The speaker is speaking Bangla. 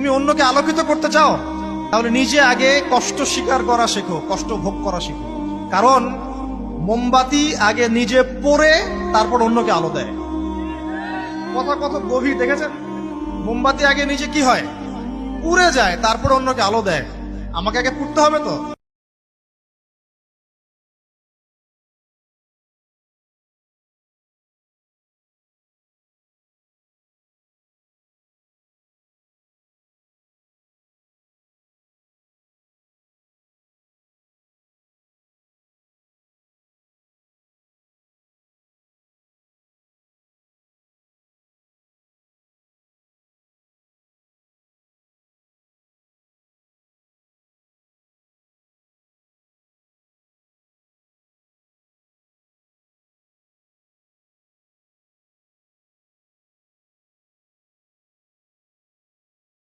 তুমি অন্যকে আলোকিত করতে চাও, তাহলে নিজে আগে কষ্ট স্বীকার করা শেখো, কষ্ট ভোগ করা শেখো। কারণ মোমবাতি আগে নিজে পড়ে তারপর অন্যকে আলো দেয়। কথা কত গভীর দেখেছেন? মোমবাতি আগে নিজে কি হয়, পুড়ে যায়, তারপর অন্যকে আলো দেয়। আমাকে আগে পুড়তে হবে তো।